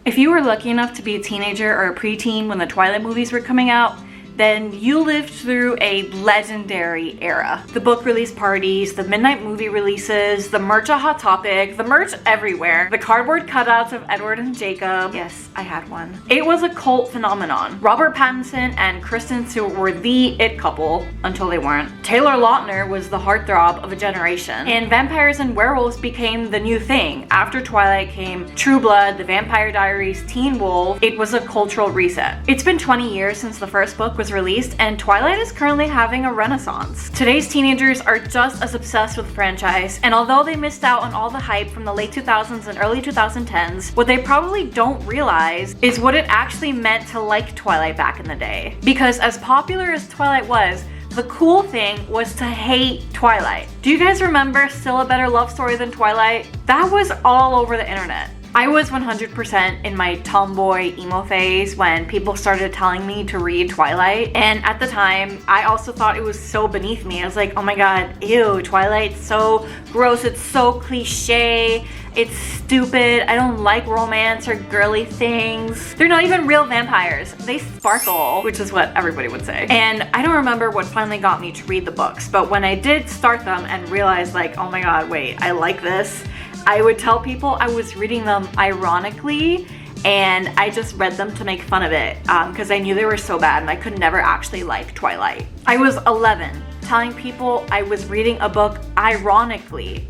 If you were lucky enough to be a teenager or a preteen when the Twilight movies were coming out, then you lived through a legendary era. The book release parties, the midnight movie releases, the merch at Hot Topic, the merch everywhere, the cardboard cutouts of Edward and Jacob. Yes, I had one. It was a cult phenomenon. Robert Pattinson and Kristen Stewart were the it couple until they weren't. Taylor Lautner was the heartthrob of a generation. And vampires and werewolves became the new thing. After Twilight came True Blood, The Vampire Diaries, Teen Wolf. It was a cultural reset. It's been 20 years since the first book was released, and Twilight is currently having a renaissance. Today's teenagers are just as obsessed with the franchise, and although they missed out on all the hype from the late 2000s and early 2010s, what they probably don't realize is what it actually meant to like Twilight back in the day. Because as popular as Twilight was, the cool thing was to hate Twilight. Do you guys remember Still a Better Love Story Than Twilight? That was all over the internet. I was 100% in my tomboy emo phase when people started telling me to read Twilight, and at the time I also thought it was so beneath me. I was like, oh my god, ew, Twilight's so gross, it's so cliche, it's stupid, I don't like romance or girly things. They're not even real vampires, they sparkle, which is what everybody would say. And I don't remember what finally got me to read the books, but when I did start them and realized like, oh my god, wait, I like this, I would tell people I was reading them ironically, and I just read them to make fun of it because I knew they were so bad and I could never actually like Twilight. I was 11, telling people I was reading a book ironically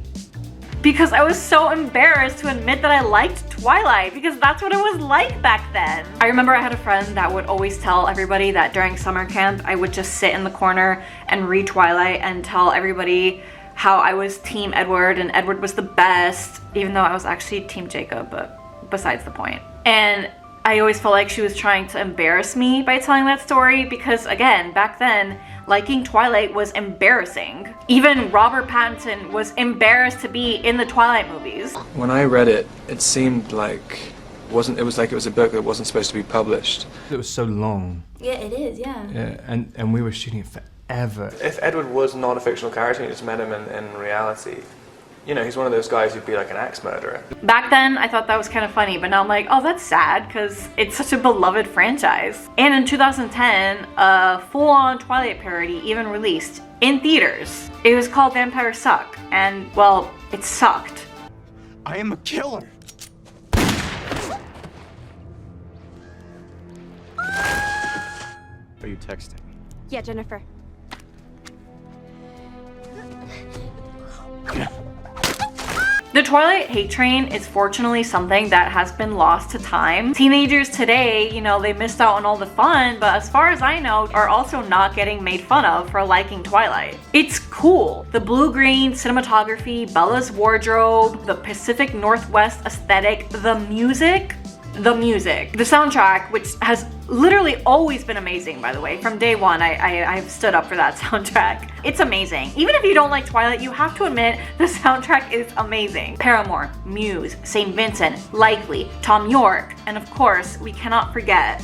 because I was so embarrassed to admit that I liked Twilight, because that's what it was like back then. I remember I had a friend that would always tell everybody that during summer camp I would just sit in the corner and read Twilight and tell everybody how I was Team Edward and Edward was the best, even though I was actually Team Jacob, but besides the point. And I always felt like she was trying to embarrass me by telling that story because, again, back then, liking Twilight was embarrassing. Even Robert Pattinson was embarrassed to be in the Twilight movies. When I read it, it seemed like it was a book that wasn't supposed to be published. It was so long. Yeah, it is, yeah. Yeah, and we were shooting it forever. If Edward was not a fictional character and you just met him in reality, you know, he's one of those guys who'd be like an axe murderer. Back then, I thought that was kind of funny, but now I'm like, oh, that's sad, because it's such a beloved franchise. And in 2010, a full-on Twilight parody even released in theaters. It was called Vampires Suck, and, well, it sucked. I am a killer! Are you texting? Yeah, Jennifer. The Twilight hate train is fortunately something that has been lost to time. Teenagers today, you know, they missed out on all the fun, but as far as I know, are also not getting made fun of for liking Twilight. It's cool. The blue-green cinematography, Bella's wardrobe, the Pacific Northwest aesthetic, the music. The soundtrack, which has literally always been amazing, by the way. From day one, I've stood up for that soundtrack. It's amazing. Even if you don't like Twilight, you have to admit the soundtrack is amazing. Paramore, Muse, St. Vincent, Likely, Tom York, and of course, we cannot forget.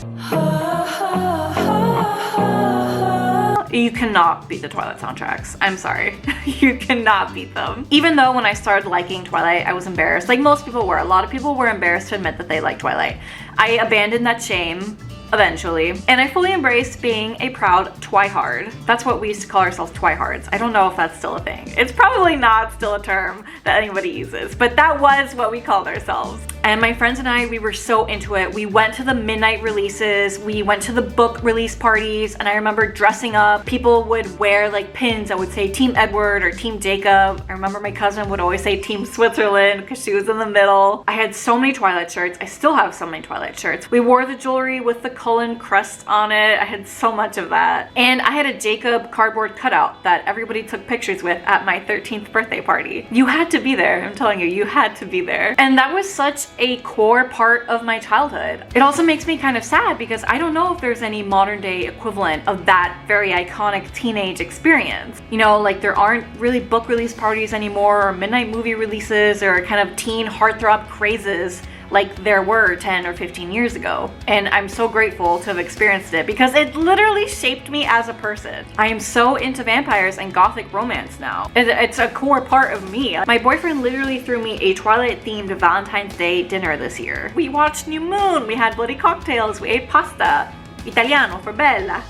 You cannot beat the Twilight soundtracks. I'm sorry. You cannot beat them. Even though when I started liking Twilight, I was embarrassed. Like most people were. A lot of people were embarrassed to admit that they liked Twilight. I abandoned that shame eventually, and I fully embraced being a proud Twi-hard. That's what we used to call ourselves, Twi-hards. I don't know if that's still a thing. It's probably not still a term that anybody uses, but that was what we called ourselves. And my friends and I, we were so into it. We went to the midnight releases, we went to the book release parties, and I remember dressing up. People would wear like pins that would say Team Edward or Team Jacob. I remember my cousin would always say Team Switzerland because she was in the middle. I had so many Twilight shirts. I still have so many Twilight shirts. We wore the jewelry with the Cullen crest on it. I had so much of that. And I had a Jacob cardboard cutout that everybody took pictures with at my 13th birthday party. You had to be there. I'm telling you, you had to be there. And that was such a core part of my childhood. It also makes me kind of sad because I don't know if there's any modern day equivalent of that very iconic teenage experience. You know, like there aren't really book release parties anymore or midnight movie releases or kind of teen heartthrob crazes like there were 10 or 15 years ago. And I'm so grateful to have experienced it because it literally shaped me as a person. I am so into vampires and gothic romance now. It's a core part of me. My boyfriend literally threw me a Twilight themed Valentine's Day dinner this year. We watched New Moon, we had bloody cocktails, we ate pasta. Italiano for Bella.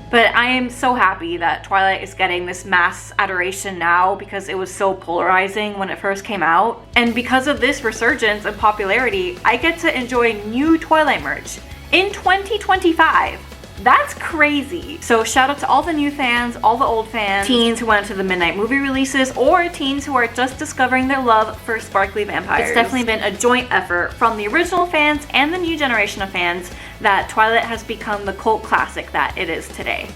But I am so happy that Twilight is getting this mass adoration now because it was so polarizing when it first came out. And because of this resurgence and popularity, I get to enjoy new Twilight merch in 2025. That's crazy. So shout out to all the new fans, all the old fans, teens who went to the midnight movie releases, or teens who are just discovering their love for sparkly vampires. It's definitely been a joint effort from the original fans and the new generation of fans that Twilight has become the cult classic that it is today.